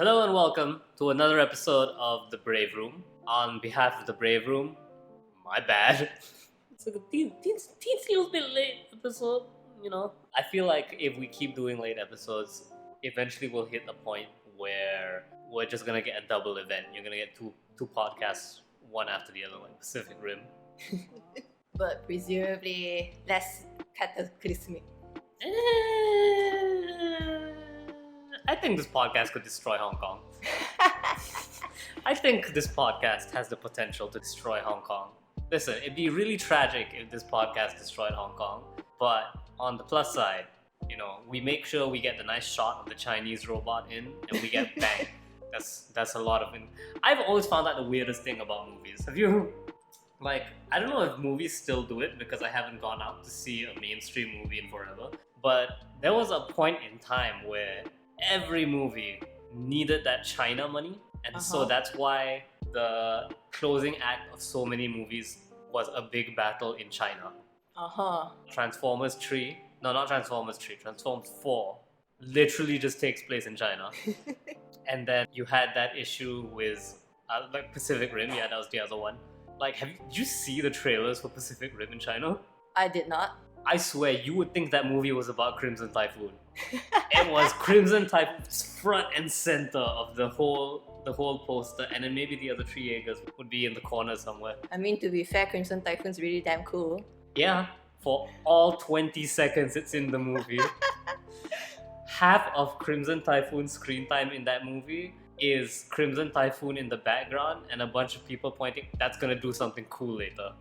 Hello and welcome to another episode of The Brave Room. On behalf of The Brave Room, my bad. It's like a teensy little bit late episode, I feel like if we keep doing late episodes, eventually we'll hit a point where we're just gonna get a double event. You're gonna get two podcasts, one after the other, like Pacific Rim. But presumably less cataclysmic. I think this podcast could destroy Hong Kong. I think this podcast has the potential to destroy Hong Kong. Listen, it'd be really tragic if this podcast destroyed Hong Kong. But on the plus side, we make sure we get the nice shot of the Chinese robot in and we get bang. That's a lot of... I've always found that the weirdest thing about movies. Have you... I don't know if movies still do it because I haven't gone out to see a mainstream movie in forever. But there was a point in time where every movie needed that China money. And so that's why the closing act of so many movies was a big battle in China. Transformers 3, no, not Transformers 3, Transformers 4 literally just takes place in China. And then you had that issue with Pacific Rim, yeah, that was the other one. Did you see the trailers for Pacific Rim in China? I did not. I swear, you would think that movie was about Crimson Typhoon. It was Crimson Typhoon's front and center of the whole poster, and then maybe the other three Jaegers would be in the corner somewhere. I mean, to be fair, Crimson Typhoon's really damn cool. Yeah, for all 20 seconds it's in the movie. Half of Crimson Typhoon's screen time in that movie is Crimson Typhoon in the background and a bunch of people pointing, that's gonna do something cool later.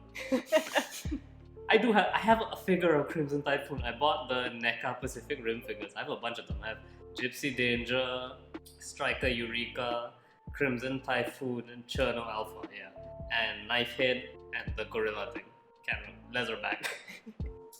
I have a figure of Crimson Typhoon. I bought the NECA Pacific Rim figures. I have a bunch of them. I have Gypsy Danger, Striker Eureka, Crimson Typhoon, and Cherno Alpha, yeah. And Knifehead, and the Gorilla thing. Can't remember. Leatherback.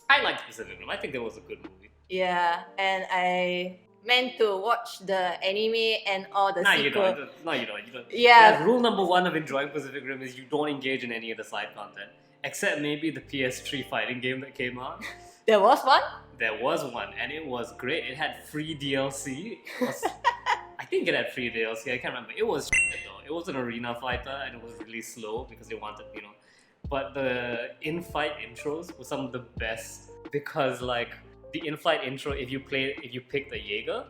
I liked Pacific Rim. I think it was a good movie. Yeah, and I meant to watch the anime and all the sequel. No, you don't. Yeah. Rule number one of enjoying Pacific Rim is you don't engage in any of the side content. Except maybe the PS3 fighting game that came out. There was one? There was one, and it was great. It had free DLC. I think it had free DLC, I can't remember. It was shit though. It was an arena fighter, and it was really slow because they wanted, But the in-fight intros were some of the best because, the in-flight intro, if you picked a Jaeger,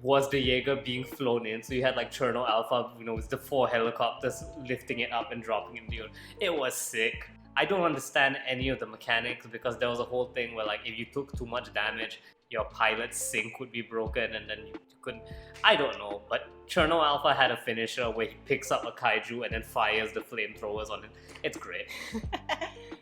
was the Jaeger being flown in. So you had Cherno Alpha, with the 4 helicopters lifting it up and dropping it in the air. It was sick. I don't understand any of the mechanics because there was a whole thing where if you took too much damage, your pilot's sync would be broken and then you couldn't... I don't know, but Cherno Alpha had a finisher where he picks up a kaiju and then fires the flamethrowers on it. It's great.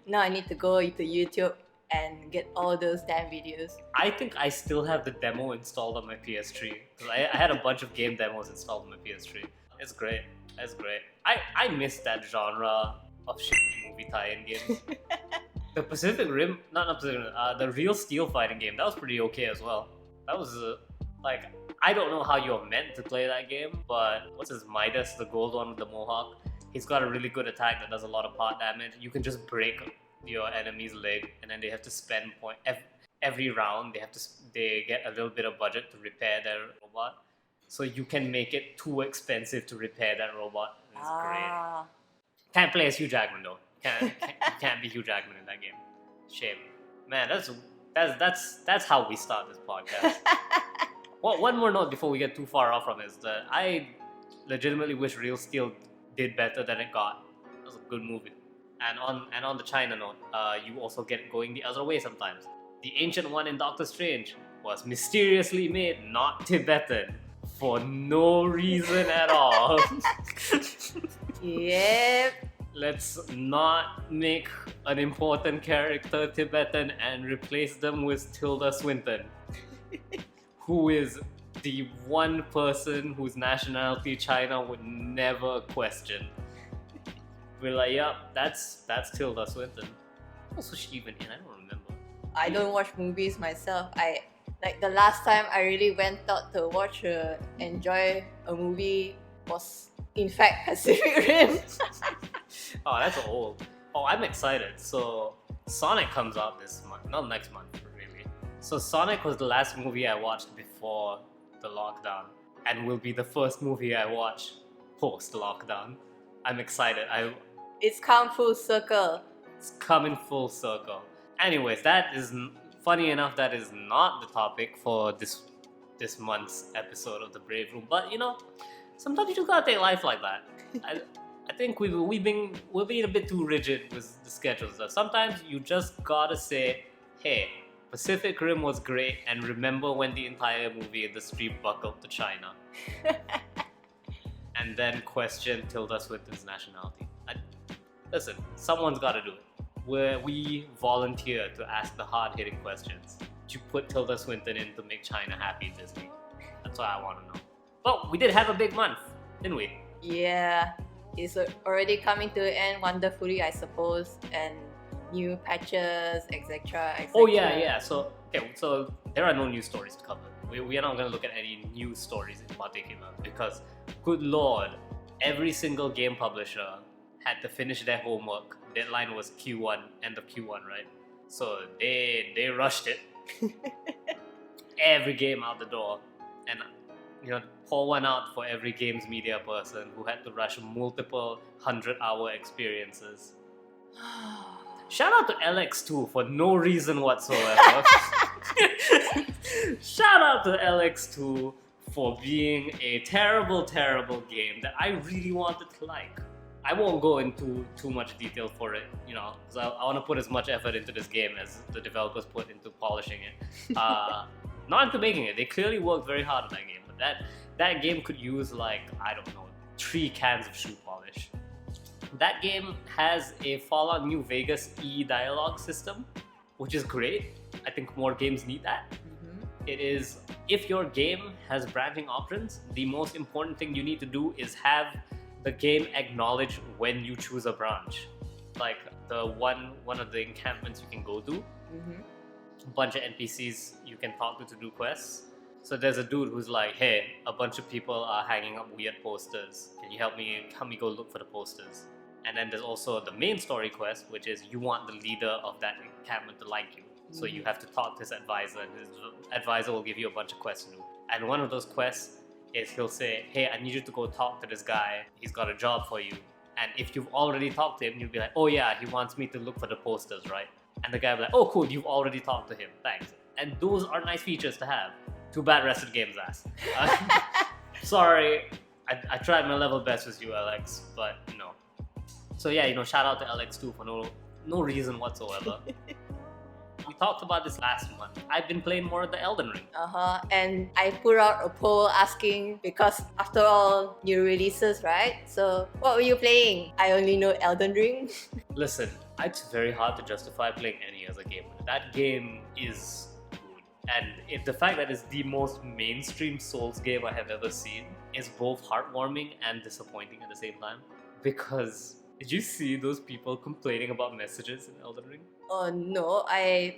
Now I need to go into YouTube and get all those damn videos. I think I still have the demo installed on my PS3 because I had a bunch of game demos installed on my PS3. It's great. It's great. I miss that genre of shitty movie tie-in games. The Pacific Rim, not Pacific Rim, the Real Steel fighting game, that was pretty okay as well. That was, I don't know how you're meant to play that game, but what's his Midas, the gold one with the mohawk? He's got a really good attack that does a lot of part damage. You can just break your enemy's leg, and then they have to spend every round. They get a little bit of budget to repair their robot, so you can make it too expensive to repair that robot. It's great. Can't play as Hugh Jackman though. Can't be Hugh Jackman in that game. Shame, man. That's how we start this podcast. Well, one more note before we get too far off from it is that I legitimately wish Real Steel did better than it got. It was a good movie. And on the China note, you also get going the other way sometimes. The Ancient One in Doctor Strange was mysteriously made not Tibetan for no reason at all. Yep. Let's not make an important character Tibetan and replace them with Tilda Swinton, who is the one person whose nationality China would never question. We're like, yep, that's Tilda Swinton. What was she even in? I don't remember. I don't watch movies myself. The last time I really went out to enjoy a movie was in fact Pacific Rim. Oh, that's old. Oh, I'm excited. So Sonic comes out this month, not next month really. So Sonic was the last movie I watched before the lockdown. and will be the first movie I watch post-lockdown. I'm excited. It's come full circle. It's coming full circle. Anyways, that is funny enough. That is not the topic for this month's episode of the Brave Room. But sometimes you just gotta take life like that. I think we're being a bit too rigid with the schedules. Sometimes you just gotta say, hey, Pacific Rim was great, and remember when the entire movie industry buckled to China, and then question Tilda Swinton's nationality. Listen, someone's gotta do it. Where we volunteer to ask the hard-hitting questions. You put Tilda Swinton in to make China happy, Disney. That's what I want to know. But we did have a big month, didn't we? Yeah, it's already coming to an end wonderfully, I suppose, and new patches, etc. Oh yeah. So there are no news stories to cover. We are not going to look at any news stories in particular because, good lord, every single game publisher had to finish their homework. Deadline was Q1, end of Q1, right? So they rushed it. Every game out the door, and pour one out for every games media person who had to rush multiple 100-hour experiences. Shout out to ELEX too for no reason whatsoever. Shout out to ELEX too for being a terrible, terrible game that I really wanted to like. I won't go into too much detail for it, because I want to put as much effort into this game as the developers put into polishing it. Not into making it. They clearly worked very hard on that game, but that game could use 3 cans of shoe polish. That game has a Fallout New Vegas e-dialogue system, which is great. I think more games need that. Mm-hmm. It is, if your game has branching options, the most important thing you need to do is have the game acknowledge when you choose a branch. Like the one of the encampments you can go to, a bunch of NPCs you can talk to do quests. So there's a dude who's like, hey, a bunch of people are hanging up weird posters. Can you help me go look for the posters? And then there's also the main story quest, which is you want the leader of that encampment to like you. So you have to talk to his advisor, and his advisor will give you a bunch of quests to do. And one of those quests is he'll say, hey, I need you to go talk to this guy. He's got a job for you. And if you've already talked to him, you'll be like, oh yeah, he wants me to look for the posters, right? And the guy will be like, oh cool, you've already talked to him, thanks. And those are nice features to have. Too bad rest of the game's ass. Sorry, I tried my level best with you, ELEX, but no. So yeah, shout out to ELEX too for no reason whatsoever. We talked about this last month. I've been playing more of the Elden Ring. And I put out a poll asking, because after all, new releases, right? So what were you playing? I only know Elden Ring. Listen, it's very hard to justify playing any other game. That game is good. And the fact that it's the most mainstream Souls game I have ever seen is both heartwarming and disappointing at the same time. Because did you see those people complaining about messages in Elden Ring? Oh no,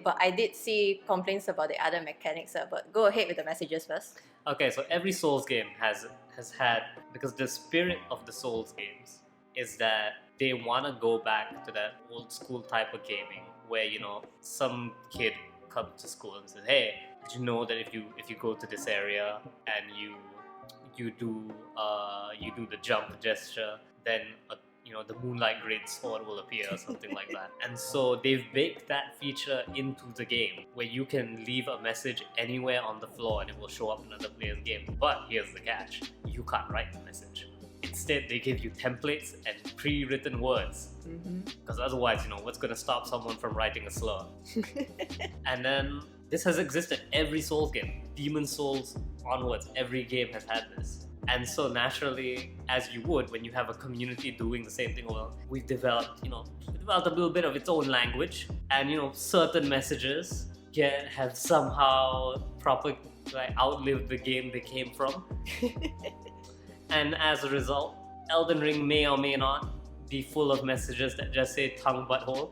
but I did see complaints about the other mechanics. But go ahead with the messages first. Okay, so every Souls game has had, because the spirit of the Souls games is that they want to go back to that old school type of gaming where some kid comes to school and says, hey, did you know that if you go to this area and you do the jump gesture, then the Moonlight Great Sword will appear or something like that. And so they've baked that feature into the game where you can leave a message anywhere on the floor and it will show up in another player's game. But here's the catch, you can't write the message. Instead, they give you templates and pre-written words. Because otherwise, what's going to stop someone from writing a slur? And then this has existed every Souls game. Demon Souls onwards, every game has had this. And so naturally, as you would when you have a community doing the same thing, well, we've developed a little bit of its own language, and certain messages have somehow outlived the game they came from. And as a result, Elden Ring may or may not be full of messages that just say tongue butthole.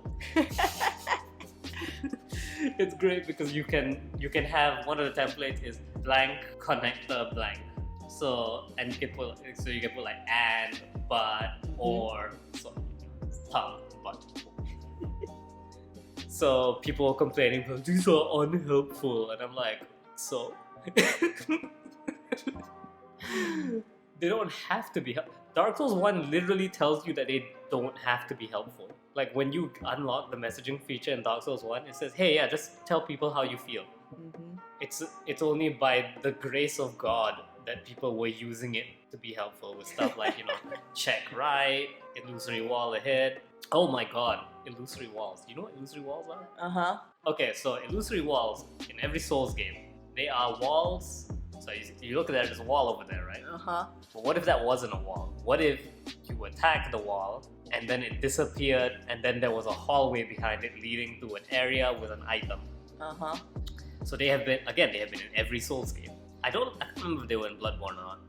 It's great because you can have one of the templates is blank connector blank. So you can put like and, but, or, so tongue, but. So people are complaining, but these are unhelpful, and I'm like, so. They don't have to be helpful. Dark Souls 1 literally tells you that they don't have to be helpful. Like when you unlock the messaging feature in Dark Souls 1, it says, hey, yeah, just tell people how you feel. Mm-hmm. It's only by the grace of God that people were using it to be helpful with stuff like, check right, illusory wall ahead. Oh my god, illusory walls. You know what illusory walls are? Uh-huh. Okay, so illusory walls in every Souls game, they are walls. So you look at that, there's a wall over there, right? Uh-huh. But what if that wasn't a wall? What if you attack the wall and then it disappeared and then there was a hallway behind it leading to an area with an item? Uh-huh. So they have been in every Souls game. I can't remember if they were in Bloodborne or not.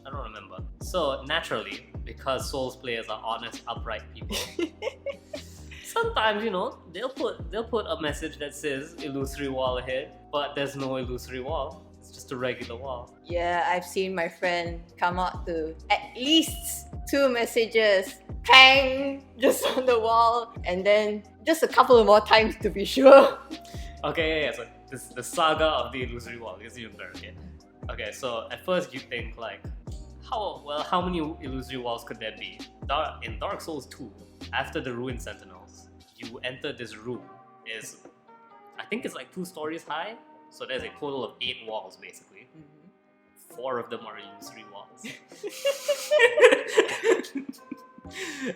I don't remember. So naturally, because Souls players are honest, upright people, sometimes they'll put a message that says illusory wall ahead, but there's no illusory wall. It's just a regular wall. Yeah, I've seen my friend come out to at least 2 messages, bang, just on the wall, and then just a couple of more times to be sure. Okay, yeah. So this the saga of the illusory wall is even better. Okay, so at first you think like, how many illusory walls could there be? In Dark Souls 2, after the Ruined Sentinels, you enter this room. I think it's like 2 stories high. So there's a total of 8 walls basically. Mm-hmm. 4 of them are illusory walls.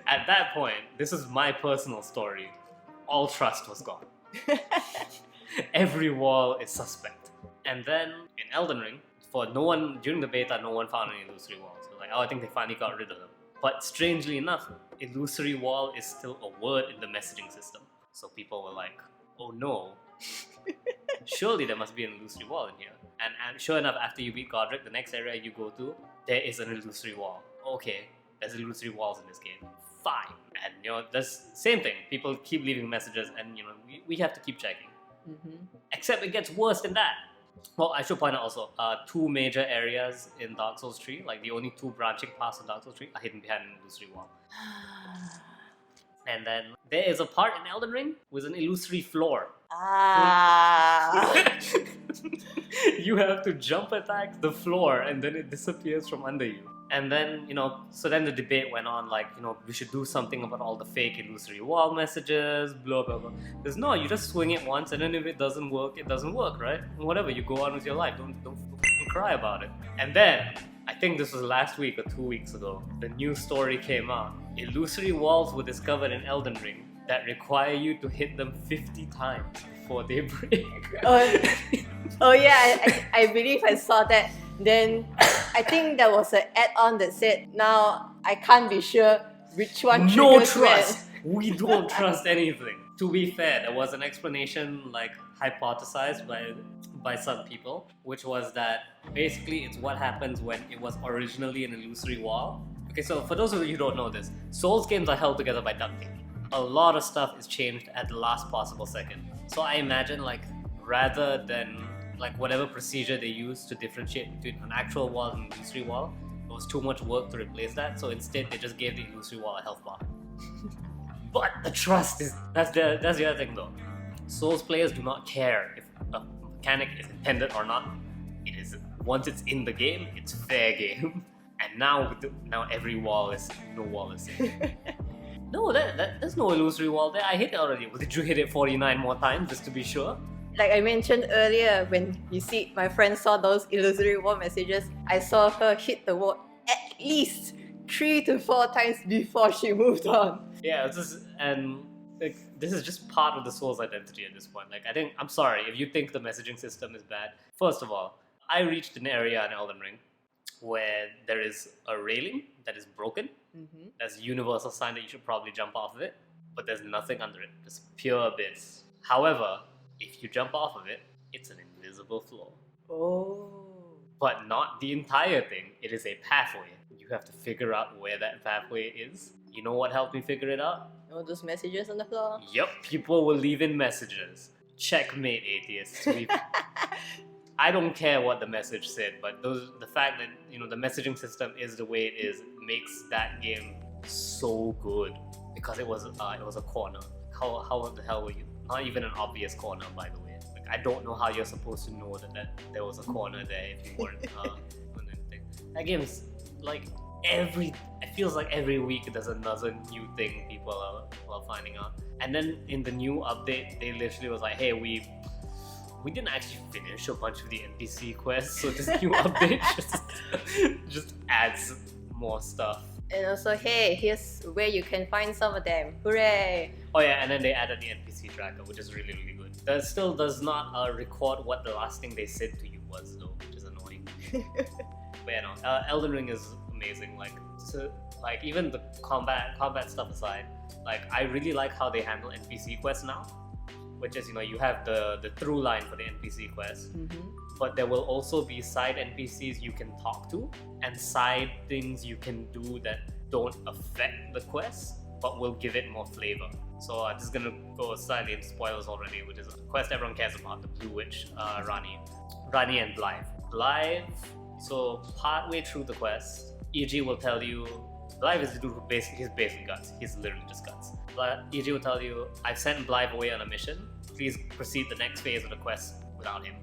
At that point, this is my personal story. All trust was gone. Every wall is suspect. And then in Elden Ring, during the beta, no one found any illusory walls. So I think they finally got rid of them. But strangely enough, illusory wall is still a word in the messaging system. So people were like, oh no, surely there must be an illusory wall in here. And sure enough, after you beat Godric, the next area you go to, there is an illusory wall. Okay, there's illusory walls in this game. Fine. And that's same thing. People keep leaving messages and we have to keep checking. Mm-hmm. Except it gets worse than that. Well, I should point out also, 2 major areas in Dark Souls 3, like the only 2 branching paths in Dark Souls 3 are hidden behind an illusory wall. And then there is a part in Elden Ring with an illusory floor. Ah. You have to jump attack the floor and then it disappears from under you. And then, so then the debate went on like, we should do something about all the fake illusory wall messages, blah, blah, blah. There's no, you just swing it once and then if it doesn't work, it doesn't work, right? Whatever, you go on with your life, don't cry about it. And then, I think this was last week or 2 weeks ago, the news story came out. Illusory walls were discovered in Elden Ring that require you to hit them 50 times before they break. Oh yeah, I believe I saw that. Then I think there was an add-on that said, now I can't be sure which one triggers No trust! when. We don't trust anything. To be fair, there was an explanation hypothesized by some people, which was that basically it's what happens when it was originally an illusory wall. Okay, so for those of you who don't know this, Souls games are held together by duct tape. A lot of stuff is changed at the last possible second. So I imagine rather than whatever procedure they use to differentiate between an actual wall and an illusory wall, it was too much work to replace that, so instead they just gave the illusory wall a health bar. But the trust that's the other thing though. Souls players do not care if a mechanic is intended or not. It is, once it's in the game, it's fair game. And now every wall is, no wall is safe. No, there's no illusory wall there. I hit it already. Well, did you hit it 49 more times just to be sure? Like I mentioned earlier, when my friend saw those illusory wall messages, I saw her hit the wall at least 3 to 4 times before she moved on. Yeah, this is just part of the Souls identity at this point. I'm sorry if you think the messaging system is bad. First of all, I reached an area in Elden Ring where there is a railing that is broken. Mm-hmm. There's a universal sign that you should probably jump off of it, but there's nothing under it. Just pure abyss. However, if you jump off of it, it's an invisible floor. Oh. But not the entire thing. It is a pathway. You have to figure out where that pathway is. You know what helped me figure it out? All those messages on the floor? Yep, people were leaving messages. Checkmate, atheists. I don't care what the message said, but the fact that the messaging system is the way it is makes that game so good because it was a corner. How the hell were you? Not even an obvious corner, by the way. I don't know how you're supposed to know that there was a corner there if you weren't on anything. That game is like it feels like every week there's another new thing people are finding out. And then in the new update, they literally was like, hey, we didn't actually finish a bunch of the NPC quests, so this new update just adds more stuff. And also, hey, here's where you can find some of them. Hooray! Oh yeah, and then they added the NPC tracker, which is really, really good. That still does not record what the last thing they said to you was, though, which is annoying. But yeah, no, Elden Ring is amazing. Like even the combat stuff aside, like I really like how they handle NPC quests now, which is, you have the through line for the NPC quests, but there will also be side NPCs you can talk to and side things you can do that don't affect the quest but will give it more flavor. So I'm just gonna go slightly into spoilers already, which is a quest everyone cares about, the Blue Witch, Rani and Blythe. So partway through the quest, EG will tell you, Blythe is the dude who he's basically guts. He's literally just guts. But EG will tell you, I've sent Blythe away on a mission. Please proceed the next phase of the quest without him.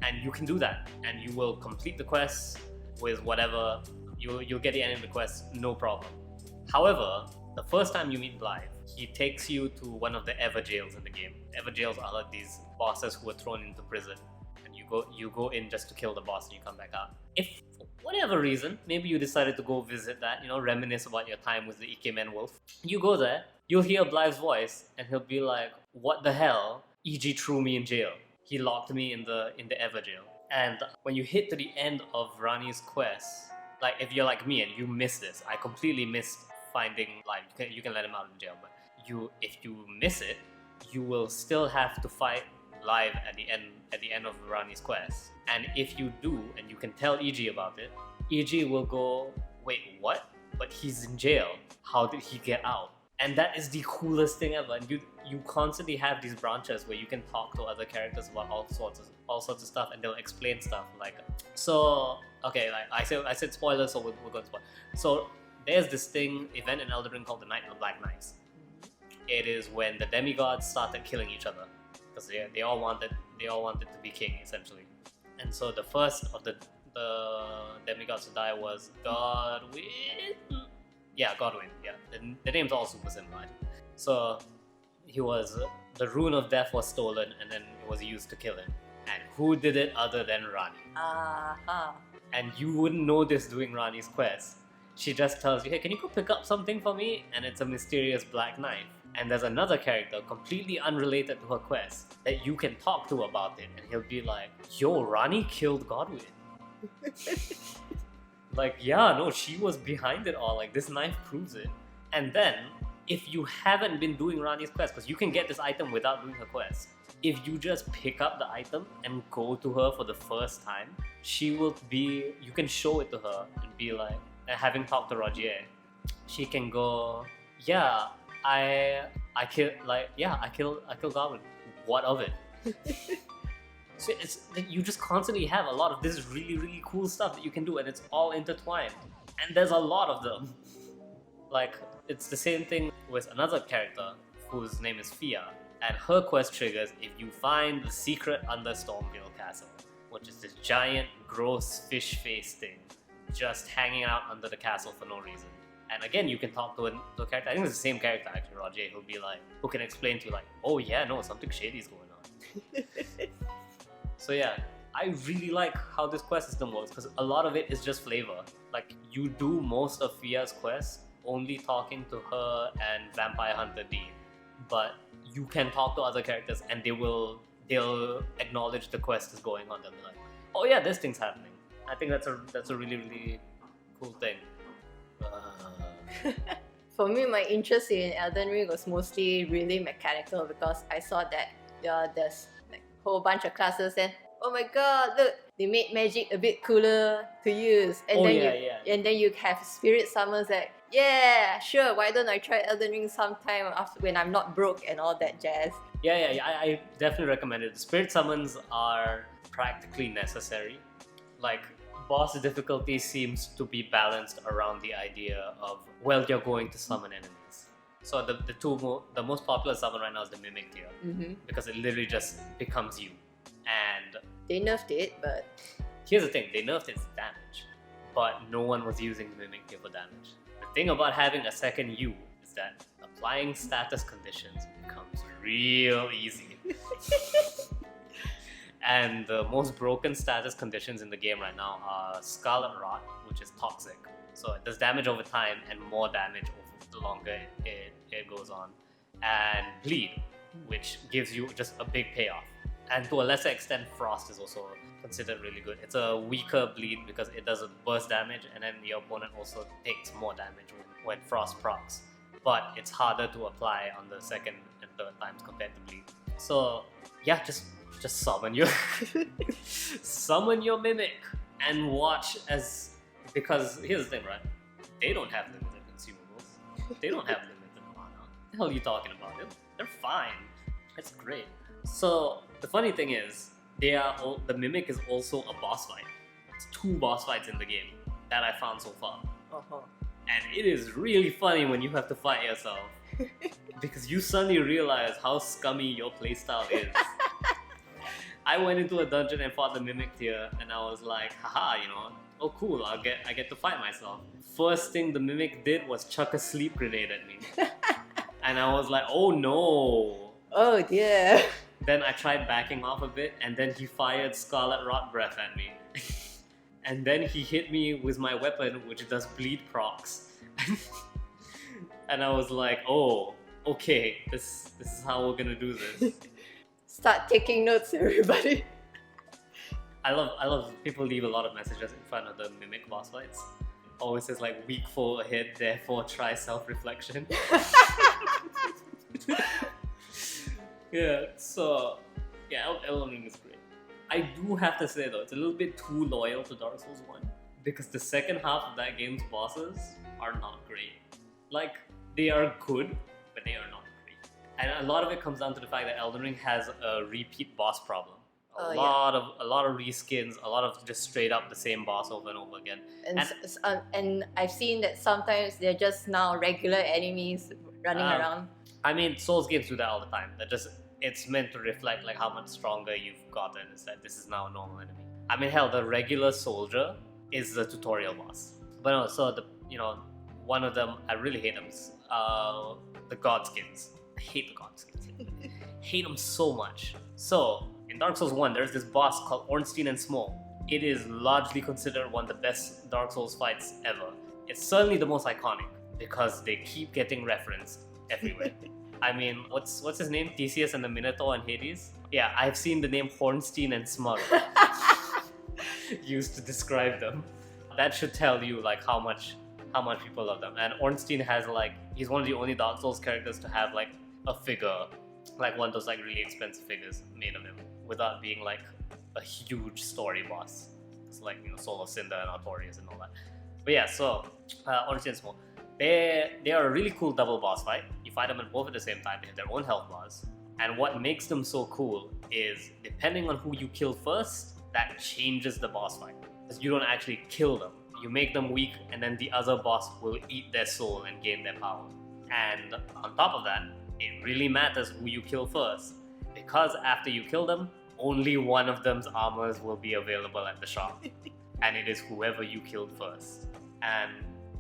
And you can do that. And you will complete the quest with whatever. You'll get the end of the quest, no problem. However, the first time you meet Blythe, he takes you to one of the Ever Jails in the game. Ever Jails are like these bosses who were thrown into prison. And you go in just to kill the boss and you come back out. If for whatever reason, maybe you decided to go visit that, reminisce about your time with the Ikemen Wolf. You go there, you'll hear Blythe's voice, and he'll be like, what the hell? EG threw me in jail. He locked me in the Ever Jail. And when you hit to the end of Rani's quest, like if you're like me and you miss this, I completely missed finding Blythe. You can let him out of jail, but if you miss it, you will still have to fight Blythe at the end of Rani's quest. And if you do, and you can tell EG about it, EG will go, wait, what? But he's in jail. How did he get out? And that is the coolest thing ever. And you constantly have these branches where you can talk to other characters about all sorts of stuff, and they'll explain stuff like. So okay, like I said spoilers, so we're going to spoil. So there's this event in Elden Ring called the Night of the Black Knights. It is when the demigods started killing each other because they all wanted to be king essentially. And so the first of the demigods to die was Godwyn. Yeah, Godwyn. Yeah, the name's all super similar. So the rune of death was stolen, and then it was used to kill him. And who did it other than Rani? And you wouldn't know this doing Rani's quest. She just tells you, hey, can you go pick up something for me? And it's a mysterious black knife. And there's another character completely unrelated to her quest that you can talk to about it, and he'll be like, yo, Rani killed Godwyn. Like, yeah, no, she was behind it all. Like, this knife proves it. And then, if you haven't been doing Rani's quest, because you can get this item without doing her quest, if you just pick up the item and go to her for the first time, you can show it to her and be like, having talked to Rogier, she can go, yeah, I killed Godwyn. What of it? So you just constantly have a lot of this really, really cool stuff that you can do, and it's all intertwined. And there's a lot of them. Like, it's the same thing with another character whose name is Fia, and her quest triggers if you find the secret under Stormvale Castle, which is this giant, gross fish face thing just hanging out under the castle for no reason. And again, you can talk to a character. I think it's the same character actually, Roger, who can explain to you like, oh yeah, no, something shady is going on. So yeah, I really like how this quest system works because a lot of it is just flavor. Like, you do most of Fia's quest only talking to her and Vampire Hunter D, but you can talk to other characters and they'll acknowledge the quest is going on. They'll be like, oh yeah, this thing's happening. I think that's a really, really cool thing. For me, my interest in Elden Ring was mostly really mechanical because I saw that there's like a whole bunch of classes and oh my god, look, they made magic a bit cooler to use. And and then you have spirit summons that, yeah, sure, why don't I try Elden Ring sometime after when I'm not broke and all that jazz. I definitely recommend it. The spirit summons are practically necessary. Like, boss difficulty seems to be balanced around the idea of, well, you're going to summon enemies. So the most popular summon right now is the Mimic tier, because it literally just becomes you. And they nerfed it, but here's the thing, they nerfed its damage, but no one was using the Mimic here for damage. The thing about having a second U is that applying status conditions becomes real easy. And the most broken status conditions in the game right now are Scarlet Rot, which is toxic. So it does damage over time and more damage the longer it goes on. And Bleed, which gives you just a big payoff. And to a lesser extent, Frost is also considered really good. It's a weaker Bleed because it does a burst damage, and then your opponent also takes more damage when Frost procs. But it's harder to apply on the second and third times compared to Bleed. So yeah, just summon your summon your Mimic and watch as, because here's the thing, right? They don't have limited consumables. They don't have limited mana. What the hell are you talking about? They're fine. It's great. So the funny thing is, the Mimic is also a boss fight. It's 2 boss fights in the game that I found so far. And it is really funny when you have to fight yourself because you suddenly realize how scummy your playstyle is. I went into a dungeon and fought the Mimic tier, and I was like, haha, oh cool, I get to fight myself. First thing the Mimic did was chuck a sleep grenade at me. And I was like, oh no. Oh dear. Then I tried backing off a bit, and then he fired Scarlet Rot Breath at me. And then he hit me with my weapon, which does bleed procs. And I was like, oh, okay, this is how we're gonna do this. Start taking notes, everybody. I love people leave a lot of messages in front of the Mimic boss fights. Always says like weak 4 ahead, therefore try self-reflection. Yeah, so yeah, Elden Ring is great. I do have to say though, it's a little bit too loyal to Dark Souls 1 because the second half of that game's bosses are not great. Like, they are good, but they are not great. And a lot of it comes down to the fact that Elden Ring has a repeat boss problem. A lot of reskins, a lot of just straight up the same boss over and over again. And I've seen that sometimes they're just now regular enemies running around. I mean, Souls games do that all the time. It's meant to reflect like how much stronger you've gotten. It's that this is now a normal enemy. I mean, hell, the regular soldier is the tutorial boss. But no, so one of them, I really hate them. The Godskins. I hate the Godskins. Hate them so much. So in Dark Souls 1, there's this boss called Ornstein and Small. It is largely considered one of the best Dark Souls fights ever. It's certainly the most iconic because they keep getting referenced everywhere. I mean, what's his name? Theseus and the Minotaur and Hades? Yeah, I've seen the name Hornstein and Smug used to describe them. That should tell you like how much people love them. And Ornstein has he's one of the only Dark Souls characters to have like a figure, like one of those like really expensive figures made of him, without being like a huge story boss. It's like Soul of Cinder and Artorias and all that. But yeah, so Ornstein and Small. They are a really cool double boss fight. You fight them both at the same time. They have their own health bars. And what makes them so cool is, depending on who you kill first, that changes the boss fight. Because you don't actually kill them. You make them weak, and then the other boss will eat their soul and gain their power. And on top of that, it really matters who you kill first. Because after you kill them, only one of them's armors will be available at the shop. And it is whoever you killed first. And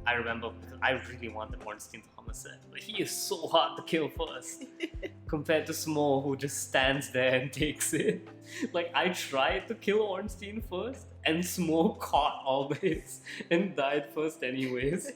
I remember I really wanted Ornstein's armor set, but he is so hard to kill first compared to Small, who just stands there and takes it. Like, I tried to kill Ornstein first, and Small caught all the hits and died first anyways.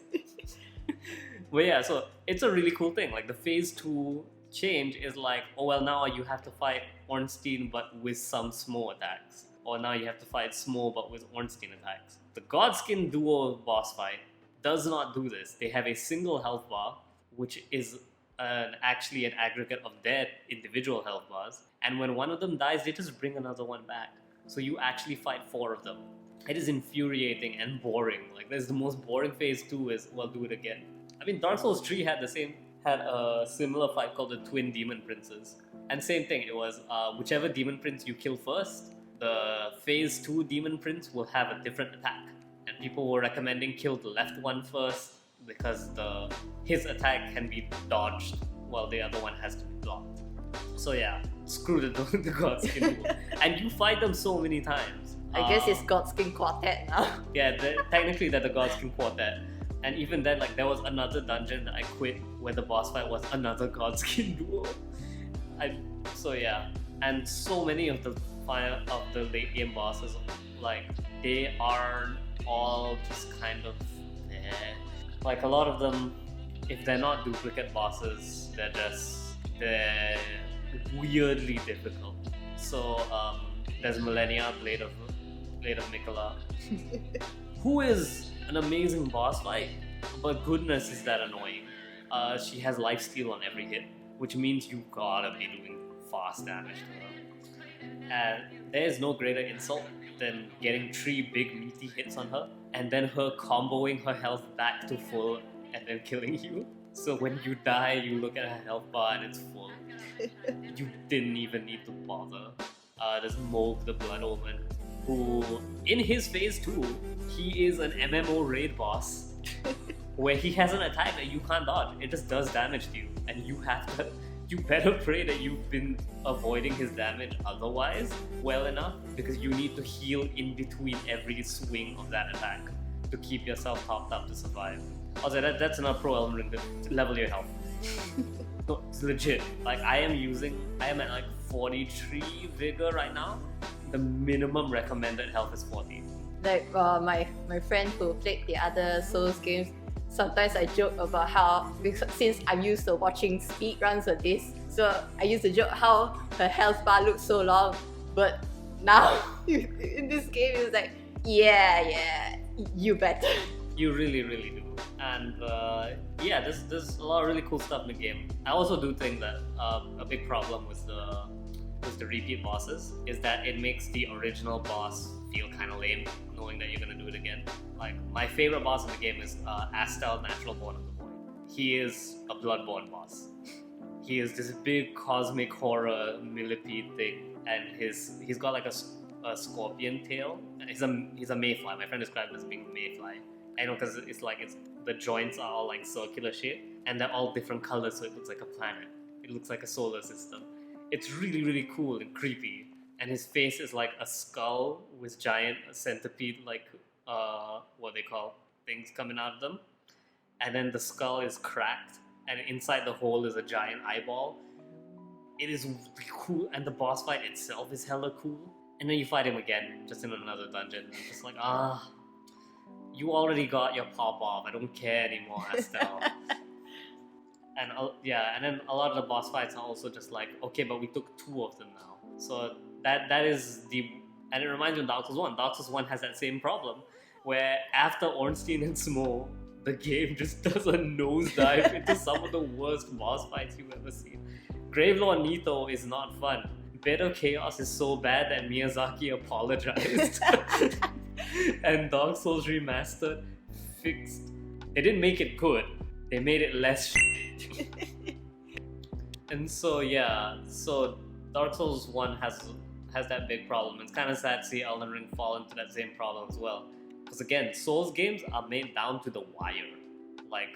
But yeah, so it's a really cool thing. Like, the phase 2 change is like, oh well, now you have to fight Ornstein but with some Small attacks. Or now you have to fight Small but with Ornstein attacks. The Godskin duo boss fight does not do this. They have a single health bar, which is actually an aggregate of their individual health bars. And when one of them dies, they just bring another one back. So you actually fight 4 of them. It is infuriating and boring. Like, there's the most boring phase 2 is, well, do it again. I mean, Dark Souls 3 had a similar fight called the Twin Demon Princes. And same thing, it was whichever Demon Prince you kill first, the phase 2 Demon Prince will have a different attack. And people were recommending kill the left one first because his attack can be dodged while the other one has to be blocked. So yeah, screw the Godskin duo. And you fight them so many times. I guess it's Godskin Quartet now. Yeah, technically they're the Godskin Quartet. And even then, like, there was another dungeon that I quit where the boss fight was another Godskin duo. So yeah, and so many of the late game bosses, like, they are all just kind of eh. Like, a lot of them, if they're not duplicate bosses, they're weirdly difficult. So there's Millennia, Blade of Mikola, who is an amazing boss fight, but goodness is that annoying. She has lifesteal on every hit, which means you gotta be doing fast damage to her. And there's no greater insult than getting 3 big meaty hits on her, and then her comboing her health back to full and then killing you. So when you die, you look at her health bar and it's full. You didn't even need to bother. There's Moog the Blood Omen, who, in his phase 2, he is an MMO raid boss where he has an attack that you can't dodge. It just does damage to you, and you better pray that you've been avoiding his damage otherwise well enough, because you need to heal in between every swing of that attack to keep yourself topped up to survive. Also, that's another pro Elden Ring to level your health. No, it's legit. Like, I am at like 43 vigor right now. The minimum recommended health is 40. Like my friend who played the other Souls games, sometimes I joke about how, because since I'm used to watching speedruns of this, so I used to joke how her health bar looks so long, but now in this game it's like, yeah, you better. You really, really do. And yeah, there's a lot of really cool stuff in the game. I also do think that a big problem with the repeat bosses is that it makes the original boss feel kind of lame, knowing that you're gonna do it again. Like, my favorite boss in the game is Astel, Natural Born of the Void. He is a Bloodborne boss. He is this big cosmic horror millipede thing, and he's got like a scorpion tail. He's a mayfly. My friend described him as being a mayfly. I know, because the joints are all like circular shape, and they're all different colors, so it looks like a planet. It looks like a solar system. It's really, really cool and creepy. And his face is like a skull with giant centipede, like what they call things coming out of them. And then the skull is cracked, and inside the hole is a giant eyeball. It is really cool, and the boss fight itself is hella cool. And then you fight him again, just in another dungeon. And it's just like, you already got your pop off. I don't care anymore, Astel. And and then a lot of the boss fights are also just like, okay, but we took 2 of them now. So that is and it reminds me of Dark Souls 1. Dark Souls 1 has that same problem, where after Ornstein and Smo, the game just does a nosedive into some of the worst boss fights you've ever seen. Gravelord Nito is not fun. Bed of Chaos is so bad that Miyazaki apologized. And Dark Souls Remastered fixed. They didn't make it good, they made it less And so yeah, so Dark Souls 1 has that big problem. It's kind of sad to see Elden Ring fall into that same problem as well. Because again, Souls games are made down to the wire. Like,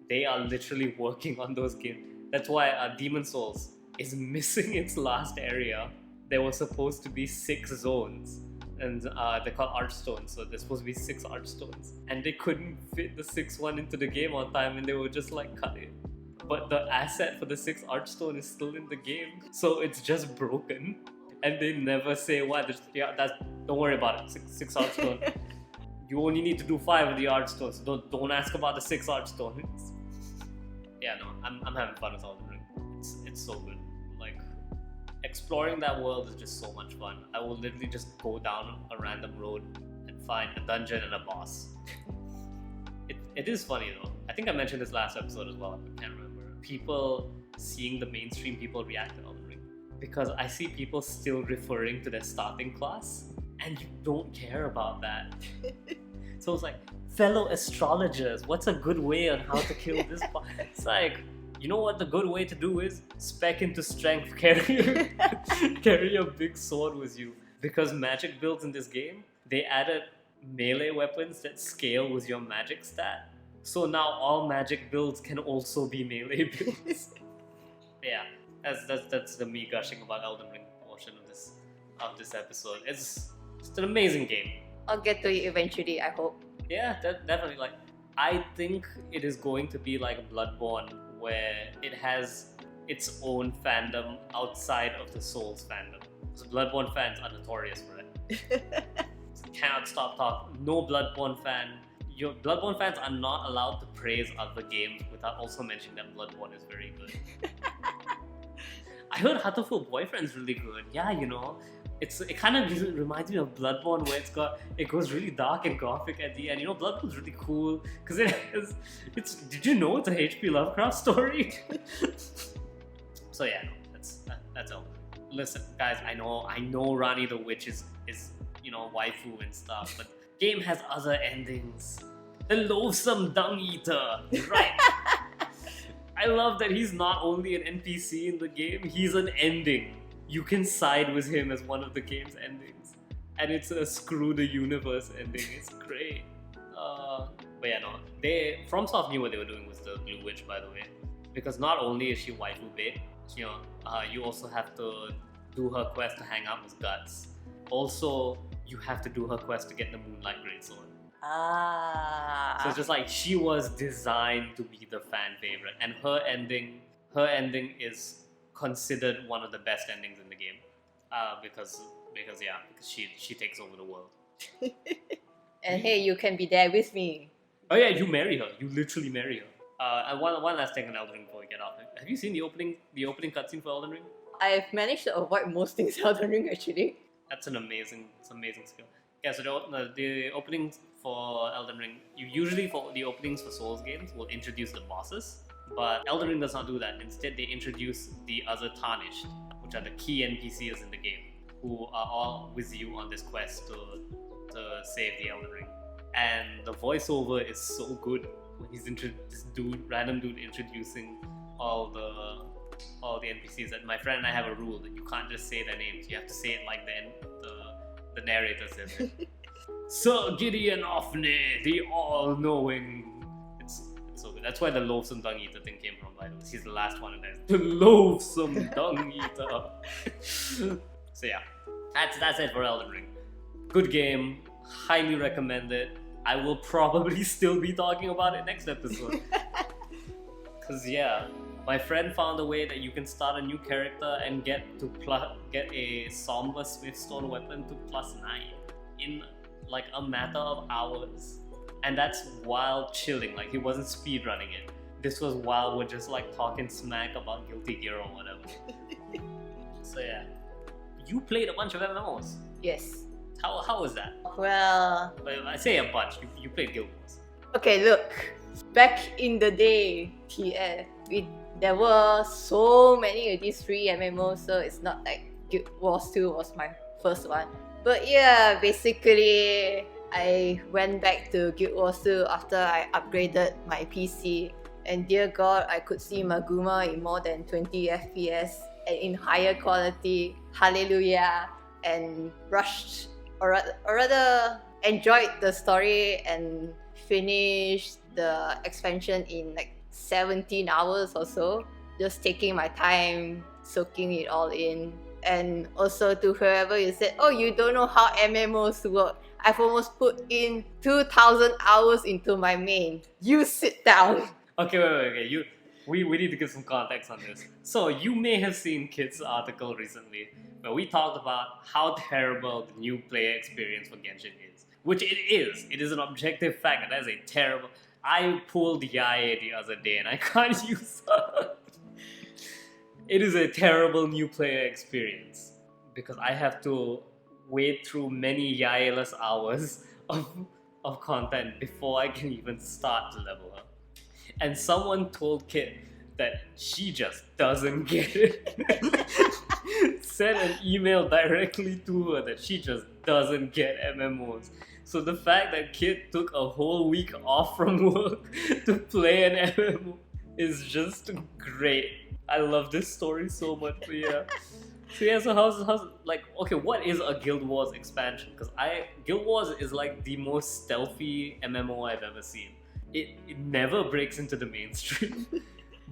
they are literally working on those games. That's why Demon Souls is missing its last area. There were supposed to be 6 zones, and they're called Archstones, so there's supposed to be 6 Archstones. And they couldn't fit the 6th one into the game on time, and they were just like, cut it. But the asset for the 6th Archstone is still in the game, so it's just broken. And they never say why. Don't worry about it. 6 Archstone. You only need to do 5 of the Archstones. Don't ask about the 6th Archstone. Yeah, no, I'm having fun with Elden Ring. It's so good. Like, exploring that world is just so much fun. I will literally just go down a random road and find a dungeon and a boss. It is funny though. I think I mentioned this last episode as well. I can't remember. People seeing the mainstream people react to Elden Ring, because I see people still referring to their starting class, and you don't care about that. So it's like, fellow astrologers, what's a good way on how to kill this boss? It's like, you know what the good way to do is? Spec into strength, carry a big sword with you. Because magic builds in this game, they added melee weapons that scale with your magic stat. So now all magic builds can also be melee builds. Yeah, that's the me gushing about Elden Ring portion of this episode. It's an amazing game. I'll get to it eventually, I hope. Yeah, definitely. Like, I think it is going to be like Bloodborne, where it has its own fandom outside of the Souls fandom. So Bloodborne fans are notorious for it. Cannot stop talking. No Bloodborne fan. Your Bloodborne fans are not allowed to praise other games without also mentioning that Bloodborne is very good. I heard Hatoful Boyfriend's really good. Yeah, you know, it kind of reminds me of Bloodborne, where it goes really dark and gothic at the end. You know, Bloodborne's really cool because it's. Did you know it's a H.P. Lovecraft story? So yeah, that's all. Listen, guys, I know Rani the Witch is you know, waifu and stuff, but game has other endings. The loathsome dung eater, right? I love that he's not only an NPC in the game, he's an ending. You can side with him as one of the game's endings. And it's a screw the universe ending. It's great. But yeah, no. FromSoft knew what they were doing with the Blue Witch, by the way. Because not only is she waifu bait, you know, you also have to do her quest to hang out with Guts. Also, you have to do her quest to get the Moonlight Greatsword. So it's just like she was designed to be the fan favorite, and her ending is considered one of the best endings in the game, because she takes over the world. And hey, you can be there with me. Oh yeah, you marry her. You literally marry her. And one last thing on Elden Ring before we get off. Have you seen the opening cutscene for Elden Ring? I've managed to avoid most things Elden Ring actually. That's an amazing skill. Yeah, so the openings for Elden Ring, you usually for the openings for Souls games will introduce the bosses, but Elden Ring does not do that. Instead, they introduce the other Tarnished, which are the key NPCs in the game, who are all with you on this quest to save the Elden Ring. And the voiceover is so good when he's this random dude introducing all the NPCs. That my friend and I have a rule that you can't just say their names. You have to say it like the narrator says it. Sir Gideon Ofne, the all-knowing. It's so good. That's where the loathsome dung eater thing came from, by the way. He's the last one, and there's the loathsome dung eater. So yeah, that's it for Elden Ring. Good game. Highly recommend it. I will probably still be talking about it next episode. Cause yeah, my friend found a way that you can start a new character and get a somber smithstone weapon to +9 in like a matter of hours, and that's while chilling. Like he wasn't speedrunning it. This was while we're just like talking smack about Guilty Gear or whatever. So yeah, you played a bunch of MMOs. Yes. How was that? Well, I say a bunch. You played Guild Wars. okay, look. Back in the day, there were so many of these free MMOs, so it's not like Guild Wars 2 was my first one. But yeah, basically, I went back to Guild Wars 2 after I upgraded my PC. And dear God, I could see Maguma in more than 20 FPS and in higher quality. Hallelujah. And rushed, or rather enjoyed the story and finished the expansion in like 17 hours or so, just taking my time, soaking it all in. And also to whoever you said, oh, you don't know how MMOs work. I've almost put in 2,000 hours into my main. You sit down. Okay, wait. We need to give some context on this. So you may have seen Kit's article recently where we talked about how terrible the new player experience for Genshin is. Which it is. It is an objective fact that is a terrible... I pulled Yae the other day and I can't use her. It is a terrible new player experience because I have to wade through many Yae-less hours of content before I can even start to level up. And someone told Kit that she just doesn't get it. Sent an email directly to her that she just doesn't get MMOs. So the fact that Kit took a whole week off from work to play an MMO is just great. I love this story so much. But yeah. So how's like, okay, what is a Guild Wars expansion? Because Guild Wars is like the most stealthy MMO I've ever seen. It never breaks into the mainstream,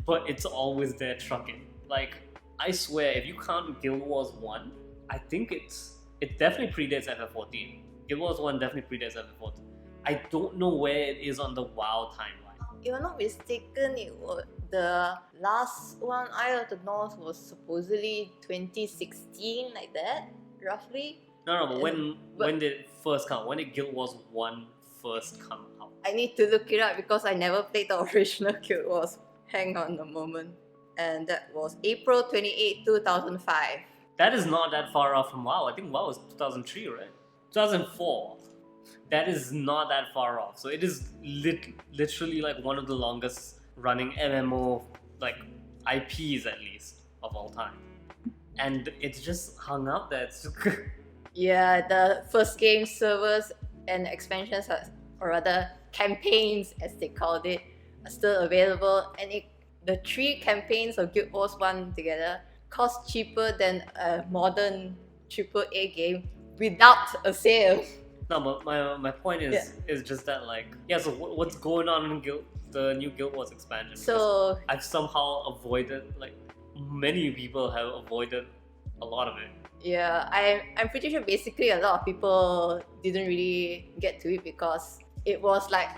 but it's always there trucking. Like, I swear, if you count Guild Wars 1, I think it's It definitely predates FF14. Guild Wars 1 definitely predates FF14. I don't know where it is on the WoW timeline. If I'm not mistaken, it was the last one, Eye of the North, was supposedly 2016, like that, roughly. No, but when did it first come? When did Guild Wars 1 first come out? I need to look it up because I never played the original Guild Wars. Hang on a moment. And that was April 28, 2005. That is not that far off from WoW. I think WoW was 2003, right? 2004. That is not that far off. So it is literally like one of the longest running MMO like IPs at least of all time. And it's just hung out there. Yeah, the first game servers and expansions, or rather campaigns as they called it, are still available. And the 3 campaigns of Guild Wars 1 together cost cheaper than a modern AAA game without a sale. No, but my point is just that so what's going on in the new Guild Wars expansion? So I've somehow avoided, many people have avoided a lot of it. yeah, I'm pretty sure basically a lot of people didn't really get to it because it was like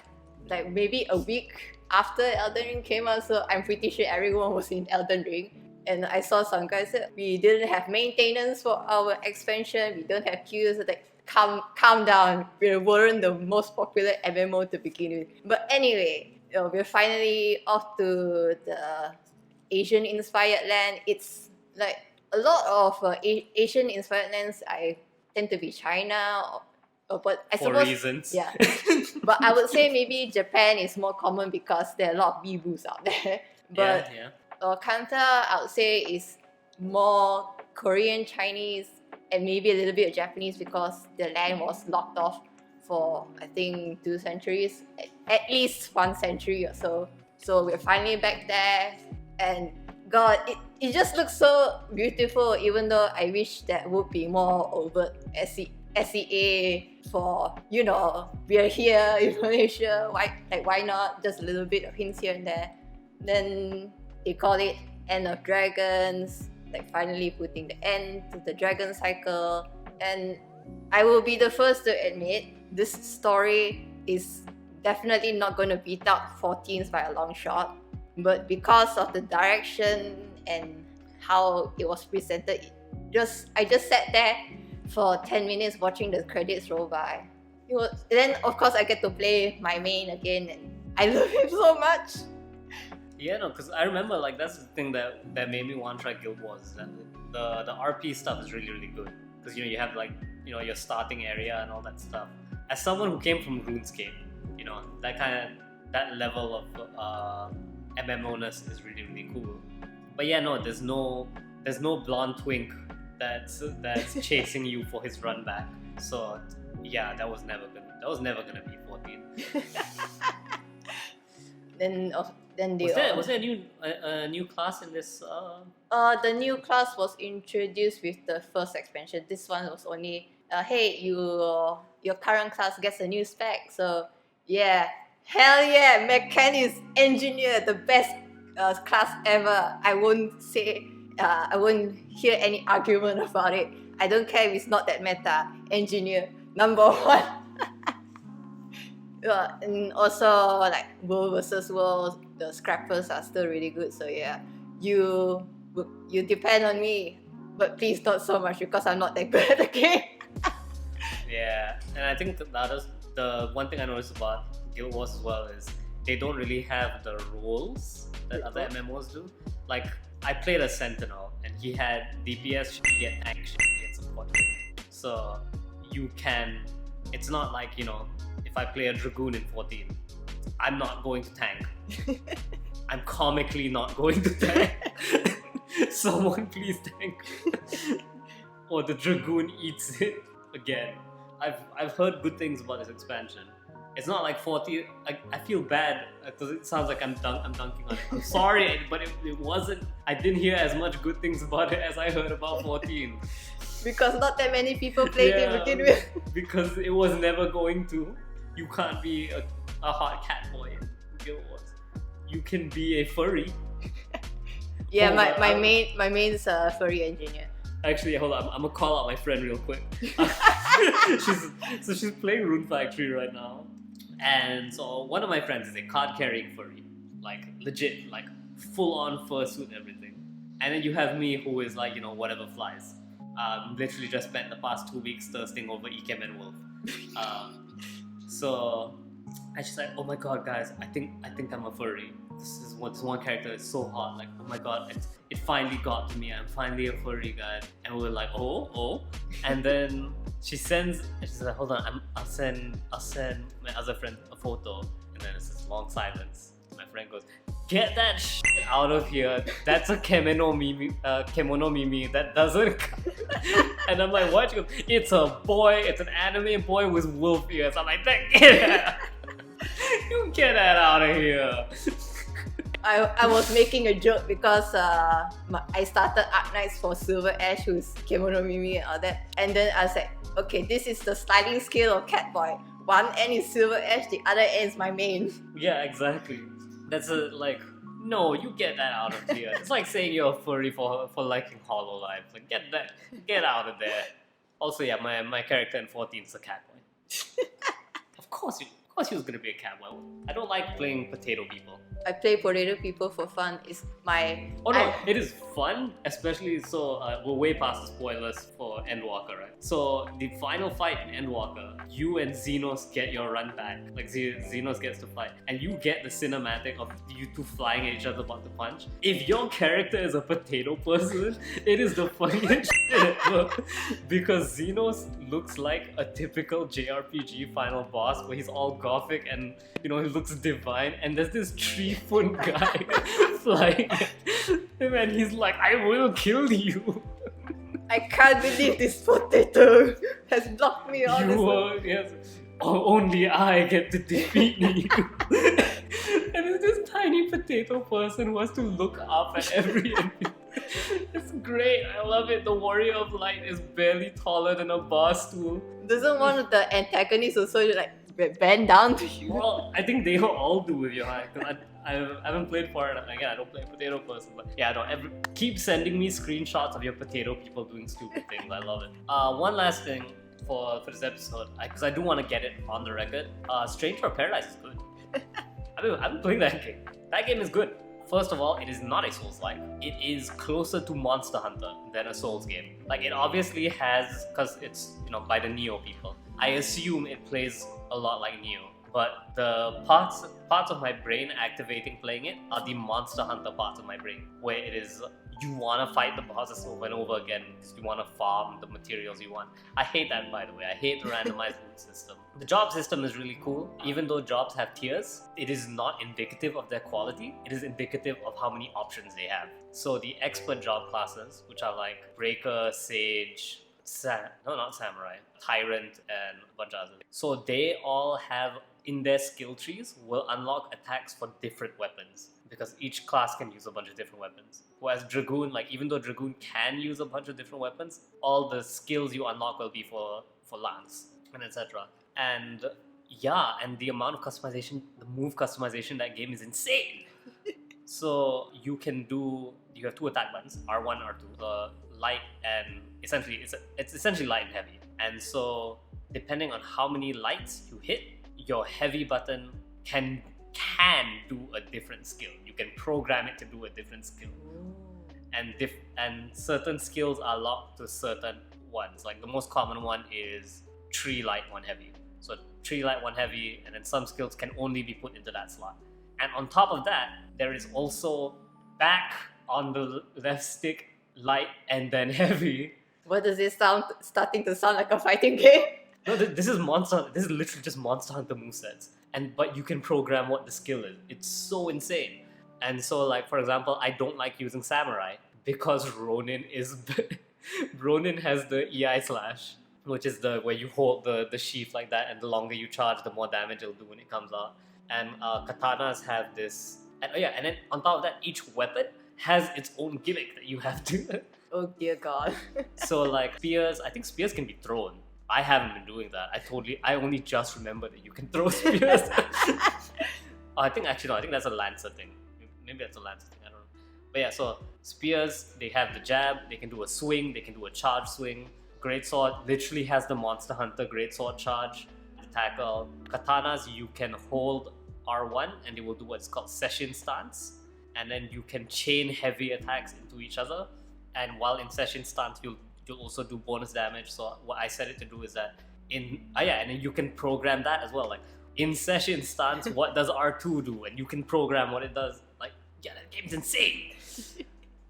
maybe a week after Elden Ring came out, so I'm pretty sure everyone was in Elden Ring. And I saw some guys say we didn't have maintenance for our expansion, we don't have queues. Like, calm down. We weren't the most popular MMO to begin with. But anyway, we're finally off to the Asian-inspired land. It's like a lot of Asian-inspired lands. I tend to be China, but I suppose reasons. Yeah. But I would say maybe Japan is more common because there are a lot of weeboos out there. But Kanta, I would say, is more Korean, Chinese, and maybe a little bit of Japanese because the land was locked off for, I think, 2 centuries, at least 1 century or so. So we're finally back there, and God, it just looks so beautiful, even though I wish that would be more overt SEA for, we are here in Malaysia, why not? Just a little bit of hints here and there. Then they call it End of Dragons, finally putting the end to the dragon cycle. And I will be the first to admit, this story is definitely not going to beat out 14's by a long shot. But because of the direction and how it was presented, I just sat there for 10 minutes watching the credits roll by. Then of course I get to play my main again, and I love him so much. Yeah, no, because I remember that's the thing that made me want to try Guild Wars. That the RP stuff is really, really good because you have your starting area and all that stuff. As someone who came from RuneScape, that level of MMO-ness is really, really cool. But yeah, no, there's no blonde twink that's chasing you for his run back. So yeah, that was never gonna be 14. Then was there a new class in this? The new class was introduced with the first expansion. This one was only hey, your current class gets a new spec. So yeah, hell yeah, mechanics engineer, the best class ever. I won't hear any argument about it. I don't care if it's not that meta. Engineer number 1. And also world versus world, the scrappers are still really good. So yeah, you depend on me, but please not so much because I'm not that good at the game. Yeah, and I think the one thing I noticed about Guild Wars as well is they don't really have the roles that other MMOs do. I played a Sentinel and he had DPS, he had tank, he had support. So it's not like, if I play a Dragoon in 14, I'm not going to tank. I'm comically not going to tank. Someone please tank. Or the Dragoon eats it again. I've heard good things about this expansion. It's not like 14. I feel bad because it sounds like I'm dunking on it. I'm sorry, but it wasn't. I didn't hear as much good things about it as I heard about 14. Because not that many people played it to begin with. Because it was never going to. You can't be a hot cat boy in Guild Wars. You can be a furry. Yeah, my main's a furry engineer. Actually, hold on. I'm gonna call out my friend real quick. she's playing Rune Factory right now, and so one of my friends is a card-carrying furry, like legit, like full-on fursuit, everything. And then you have me, who is like, you know, whatever flies. Literally just spent the past 2 weeks thirsting over Ikemen Wolf. So, and she's like, oh my god, guys, I think I'm a furry. This one character is so hot. Like, oh my god, it finally got to me. I'm finally a furry, guy. And we're like, oh. And then she's like, hold on, I'll send my other friend a photo. And then it's this long silence. My friend goes, get that shit out of here. That's a kemono mimi. That doesn't count. And I'm like, what? She goes, it's a boy. It's an anime boy with wolf ears. I'm like, you get that out of here. I was making a joke because I started Arc Knights for Silver Ash, who's Kemono Mimi and all that. And then I was like, okay, this is the sliding scale of Catboy. One end is Silver Ash, the other end is my main. Yeah, exactly. That's no, you get that out of here. It's like saying you're a furry for liking Hololive. Like, get out of there. Also, yeah, my character in 14 is a Catboy. Of course he was gonna be a Catboy. I don't like playing potato people. I play potato people for fun. It's my... Oh no, it is fun, especially so we're way past the spoilers for Endwalker, right? So the final fight in Endwalker, you and Xenos get your run back. Like Xenos gets to fight, and you get the cinematic of you two flying at each other about to punch. If your character is a potato person, it is the funniest shit ever. Because Xenos looks like a typical JRPG final boss where he's all gothic and, you know, he looks divine, and there's this 3-foot guy flying at him and he's like, I will kill you. I can't believe this potato has blocked me on yes. Only I get to defeat you. And it's this tiny potato person who has to look up at every enemy. It's great, I love it. The Warrior of Light is barely taller than a bar stool. Doesn't one of the antagonists also like bend down to you? Well, I think they all do with your height. I haven't played for it. Again, I don't play potato person, but yeah, keep sending me screenshots of your potato people doing stupid things. I love it. One last thing for this episode, because I do want to get it on the record. Stranger of Paradise is good. I've been playing that game. That game is good. First of all, it is not a Souls-like. It is closer to Monster Hunter than a Souls game. Like, it obviously has, because it's, you know, by the Neo people. I assume it plays a lot like Neo. But the parts of my brain activating playing it are the Monster Hunter parts of my brain, where it is, you want to fight the bosses over and over again because you want to farm the materials you want. I hate that, by the way. I hate the randomized loot system. The job system is really cool. Even though jobs have tiers, it is not indicative of their quality. It is indicative of how many options they have. So the expert job classes, which are like Breaker, Sage, not Samurai, Tyrant, and a bunch of others. So they all have, in their skill trees, will unlock attacks for different weapons. Because each class can use a bunch of different weapons. Whereas Dragoon, like, even though Dragoon can use a bunch of different weapons, all the skills you unlock will be for Lance, and etc. And yeah, and the amount of customization, the move customization in that game is insane. So you have 2 attack buttons, R1, R2, the light and essentially, it's essentially light and heavy. And so depending on how many lights you hit, your heavy button can do a different skill. You can program it to do a different skill. And certain skills are locked to certain ones. Like the most common one is 3 light, 1 heavy. So 3 light, 1 heavy, and then some skills can only be put into that slot. And on top of that, there is also back on the left stick, light and then heavy. What does it starting to sound like a fighting game? No, this is literally just Monster Hunter movesets. But you can program what the skill is. It's so insane. And so, like, for example, I don't like using Samurai because Ronin has the EI slash, which is where you hold the sheath like that, and the longer you charge, the more damage it'll do when it comes out. And katanas have this, and then on top of that, each weapon has its own gimmick that you have to. Oh dear God. So like spears, I think spears can be thrown. I haven't been doing that. I only just remembered that you can throw spears. I think that's a Lancer thing. Maybe that's a Lancer thing, I don't know. But yeah, so spears, they have the jab, they can do a swing, they can do a charge swing. Greatsword literally has the Monster Hunter Greatsword charge, the tackle. Katanas, you can hold R1 and they will do what's called session stance. And then you can chain heavy attacks into each other. And while in session stance, you'll also do bonus damage. So what I set it to do is that and then you can program that as well. Like in session stance, what does R2 do? And you can program what it does. Like, yeah, that game's insane.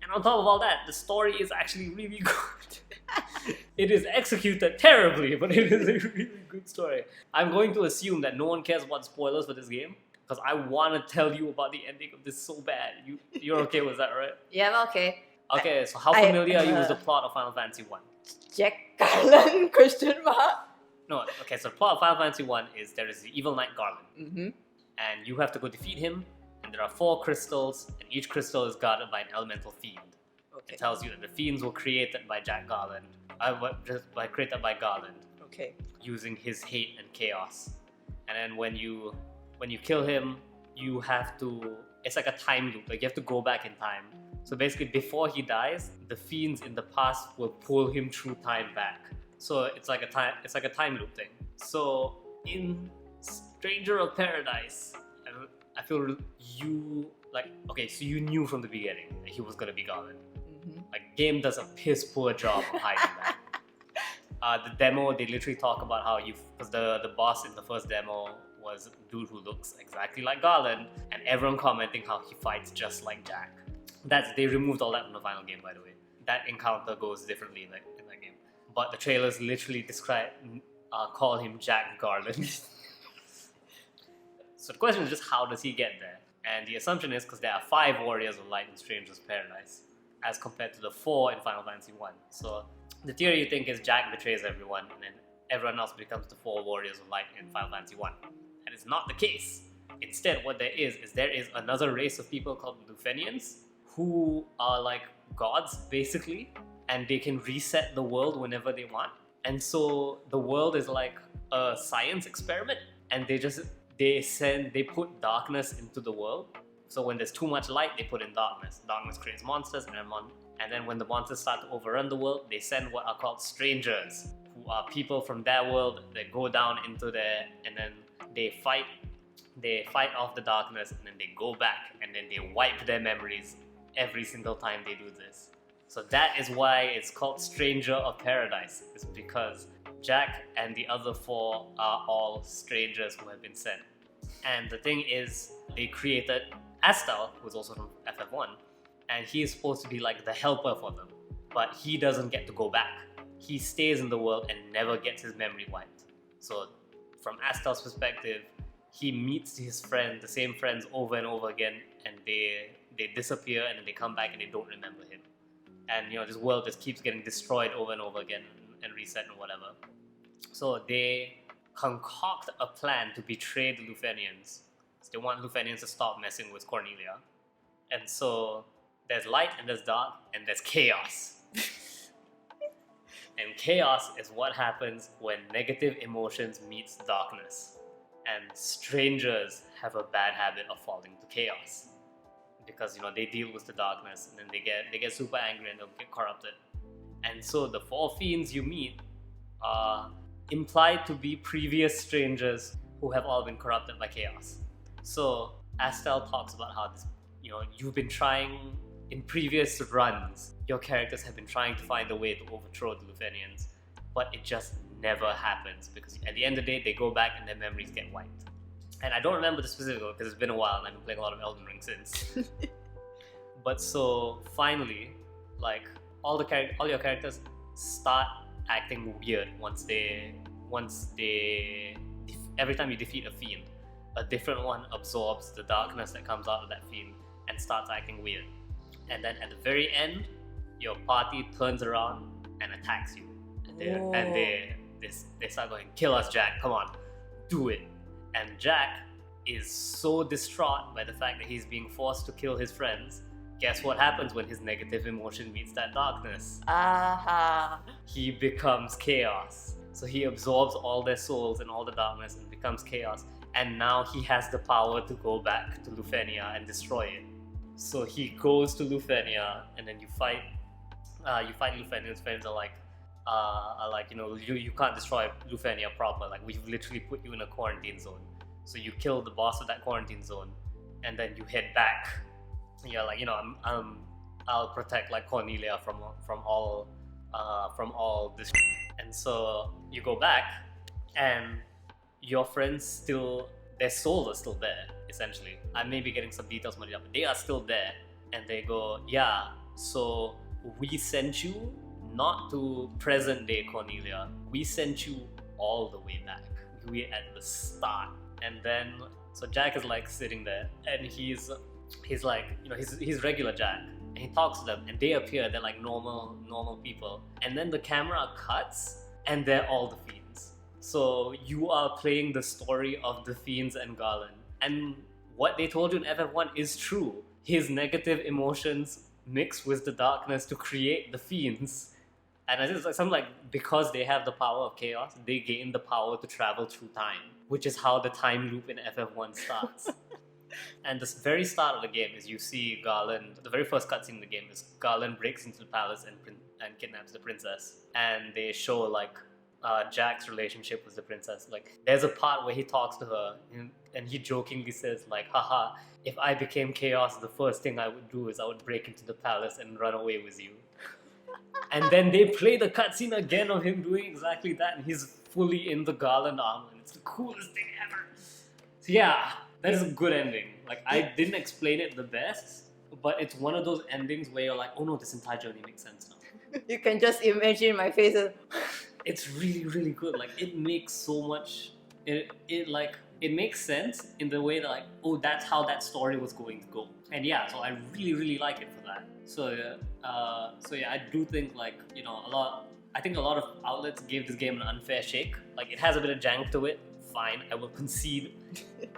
And on top of all that, the story is actually really good. It is executed terribly, but it is a really good story. I'm going to assume that no one cares about spoilers for this game, because I want to tell you about the ending of this so bad. You're okay with that, right? Yeah, I'm okay. Okay, so how familiar are you with the plot of Final Fantasy 1? Jack Garland, question mark? No, okay, so the plot of Final Fantasy 1 is there is the evil knight Garland. Mm-hmm. And you have to go defeat him, and there are 4 crystals, and each crystal is guarded by an elemental fiend. Okay. It tells you that the fiends were created by Jack Garland, created by Garland, Okay. using his hate and chaos. And then when you kill him, you have to. It's like a time loop. Like you have to go back in time. So basically, before he dies, the fiends in the past will pull him through time back. So it's like a time loop thing. So in Stranger of Paradise, I feel you like okay. So you knew from the beginning that he was gonna be Garland. Mm-hmm. Like game does a piss poor job of hiding that. The demo, they literally talk about how because the boss in the first demo was a dude who looks exactly like Garland, and everyone commenting how he fights just like Jack. They removed all that from the final game, by the way. That encounter goes differently in that game. But the trailers literally call him Jack Garland. So the question is just how does he get there? And the assumption is because there are 5 Warriors of Light in Stranger's Paradise, as compared to the 4 in Final Fantasy 1. So the theory you think is Jack betrays everyone, and then everyone else becomes the 4 Warriors of Light in Final Fantasy 1. And it's not the case. Instead, what there is another race of people called Lufenians, who are like gods, basically, and they can reset the world whenever they want. And so the world is like a science experiment, and they put darkness into the world. So when there's too much light, they put in darkness. Darkness creates monsters, and then when the monsters start to overrun the world, they send what are called strangers, who are people from that world that go down into there, and then they fight off the darkness, and then they go back, and then they wipe their memories every single time they do this. So that is why it's called Stranger of Paradise. It's because Jack and the other 4 are all strangers who have been sent. And the thing is, they created Astal, who's also from FF1, and he is supposed to be like the helper for them. But he doesn't get to go back. He stays in the world and never gets his memory wiped. So from Astal's perspective, he meets his friends, the same friends over and over again, and they disappear, and then they come back and they don't remember him. And this world just keeps getting destroyed over and over again and reset and whatever. So they concoct a plan to betray the Lufenians. So they want Lufenians to stop messing with Cornelia. And so there's light and there's dark and there's chaos. And chaos is what happens when negative emotions meets darkness. And strangers have a bad habit of falling to chaos. Because they deal with the darkness, and then they get super angry and they'll get corrupted. And so the 4 fiends you meet are implied to be previous strangers who have all been corrupted by chaos. So Astal talks about how this, you've been trying in previous runs, your characters have been trying to find a way to overthrow the Lufenians, but it just never happens because at the end of the day they go back and their memories get wiped. And I don't remember the specific one because it's been a while and I've been playing a lot of Elden Ring since. But so finally, like all your characters start acting weird every time you defeat a fiend, a different one absorbs the darkness that comes out of that fiend and starts acting weird. And then at the very end, your party turns around and attacks you. And they start going, "Kill us, Jack, come on, do it." And Jack is so distraught by the fact that he's being forced to kill his friends. Guess what happens when his negative emotion meets that darkness? He becomes chaos. So he absorbs all their souls and all the darkness and becomes chaos. And now he has the power to go back to Lufenia and destroy it. So he goes to Lufenia, and then you fight Lufenia. His friends are like, you can't destroy Lufenia proper. Like, we've literally put you in a quarantine zone. So you kill the boss of that quarantine zone, and then you head back. And you're like, I'll protect like Cornelia from all this. And so you go back, and your friends their souls are still there, essentially. I may be getting some details muddied up, but they are still there. And they go, yeah, so we sent you not to present day Cornelia. We sent you all the way back. We at the start. And then, so Jack is like sitting there, and he's like, he's regular Jack. And he talks to them, and they appear, they're like normal people. And then the camera cuts, and they're all the Fiends. So you are playing the story of the Fiends and Garland. And what they told you in FF1 is true. His negative emotions mix with the darkness to create the Fiends. And it's like something like, because they have the power of chaos, they gain the power to travel through time, which is how the time loop in FF1 starts. And the very start of the game is you see Garland, the very first cutscene in the game is Garland breaks into the palace and kidnaps the princess. And they show like Jack's relationship with the princess. Like, there's a part where he talks to her and he jokingly says like, haha, if I became chaos, the first thing I would do is I would break into the palace and run away with you. And then they play the cutscene again of him doing exactly that, and he's fully in the Garland armor, and it's the coolest thing ever. So yeah, that is a good ending. Like, I didn't explain it the best, but it's one of those endings where you're like, oh no, this entire journey makes sense now. You can just imagine my face. It's really, really good. Like, it makes so much. It makes sense in the way that like, oh, that's how that story was going to go. And yeah, so I really, really like it for that. So yeah, I do think like, I think a lot of outlets gave this game an unfair shake. Like, it has a bit of jank to it. Fine, I will concede.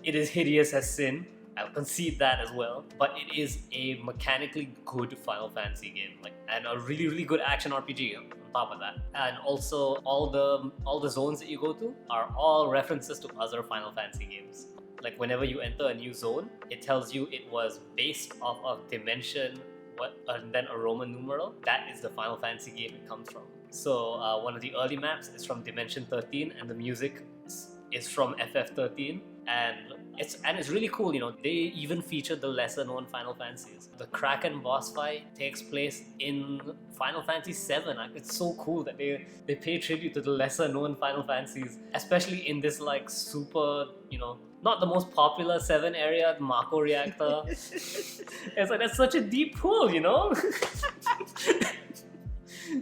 It is hideous as sin. I'll concede that as well. But it is a mechanically good Final Fantasy game, like, and a really, really good action RPG on top of that. And also, all the zones that you go to are all references to other Final Fantasy games. Like, whenever you enter a new zone, it tells you it was based off of Dimension, and then a Roman numeral. That is the Final Fantasy game it comes from. So one of the early maps is from Dimension 13, and the music is from FF13. And it's really cool, they even featured the lesser known Final Fantasies. The Kraken boss fight takes place in Final Fantasy VII. Like, it's so cool that they pay tribute to the lesser known Final Fantasies, especially in this like super, not the most popular 7 area, the Mako reactor. It's like, that's such a deep pool,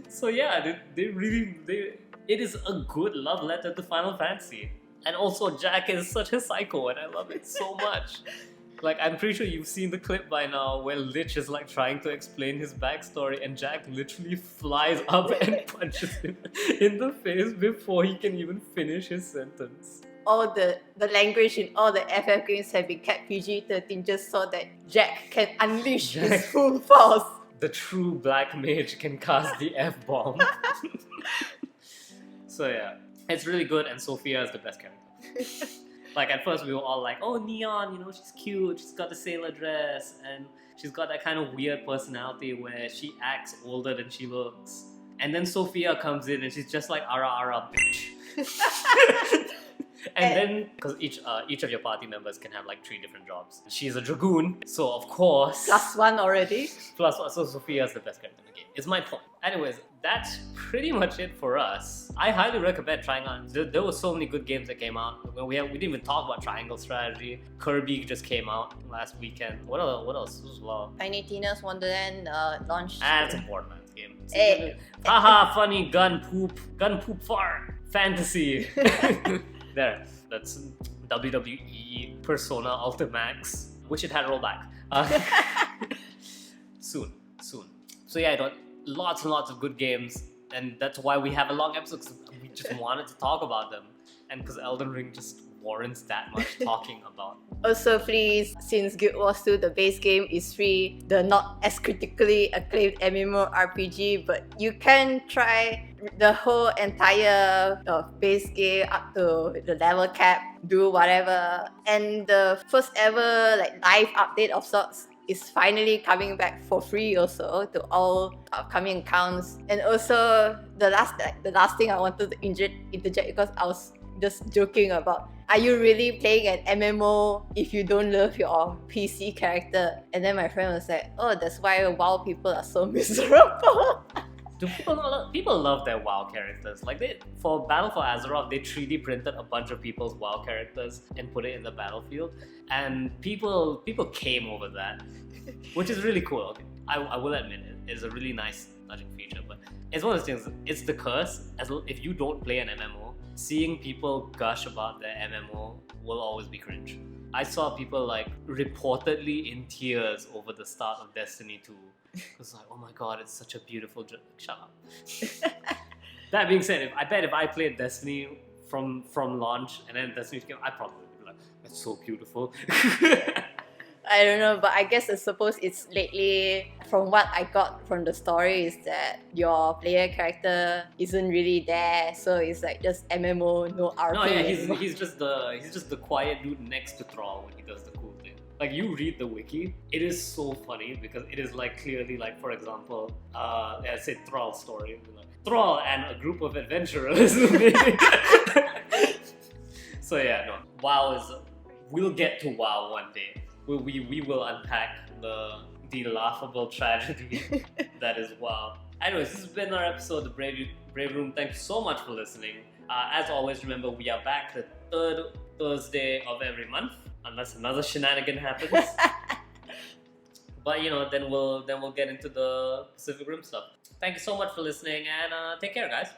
So yeah, it is a good love letter to Final Fantasy. And also, Jack is such a psycho, and I love it so much. Like, I'm pretty sure you've seen the clip by now where Lich is like trying to explain his backstory, and Jack literally flies up and punches him in the face before he can even finish his sentence. All the language in all the FF games have been kept PG-13 just so that Jack can unleash his full force. The true black mage can cast the F-bomb. So yeah, it's really good, and Sophia is the best character. Like, at first we were all like, oh, Neon, she's cute, she's got the sailor dress, and she's got that kind of weird personality where she acts older than she looks. And then Sophia comes in and she's just like, ara, bitch. And then, because each of your party members can have like 3 different jobs. She's a dragoon, so of course... +1 already. +1, so Sophia's the best character in the game, is my point. Anyways, that's pretty much it for us. I highly recommend trying out. There were so many good games that came out. We didn't even talk about Triangle Strategy. Kirby just came out last weekend. What else? This was long. Tiny Tina's Wonderland launched. It's a Borderlands game. Haha, funny gun poop fart. Fantasy. There, that's WWE Persona Ultimax. Wish it had rollback. Soon. So yeah, lots and lots of good games, and that's why we have a long episode, because we just wanted to talk about them, and because Elden Ring just warrants that much talking about. Also, please, since Guild Wars 2, the base game is free, the not as critically acclaimed MMORPG, but you can try the whole entire base game up to the level cap, do whatever. And the first ever live update of sorts is finally coming back for free also to all upcoming accounts. And also the last thing I wanted to interject because I was just joking about, are you really playing an MMO if you don't love your PC character? And then my friend was like, oh, that's why WoW people are so miserable. Do people love their WoW characters? Like for Battle for Azeroth, they 3D printed a bunch of people's WoW characters and put it in the battlefield, and people came over that, which is really cool. Okay, I will admit it's a really nice touching feature, but it's one of those things. It's the curse. If you don't play an MMO, seeing people gush about their MMO will always be cringe. I saw people like reportedly in tears over the start of Destiny 2. It's like, oh my god, it's such a beautiful shut up. That being said, I bet if I played Destiny from launch and then Destiny came, I'd probably be like, that's so beautiful. I don't know, but I guess I suppose it's lately, from what I got from the story, is that your player character isn't really there, so it's like just MMO, no RP. No, yeah, he's just the quiet dude next to Thrall when he does the cool thing. Like, you read the wiki, it is so funny because it is like clearly like, for example, let's say Thrall's story. Like, Thrall and a group of adventurers. So yeah, no, we'll get to WoW one day. We will unpack the laughable tragedy that is WoW. Anyways, this has been our episode of the Brave Room. Thank you so much for listening. As always, remember we are back the third Thursday of every month, unless another shenanigan happens. But then we'll get into the Pacific Rim stuff. Thank you so much for listening, and take care, guys.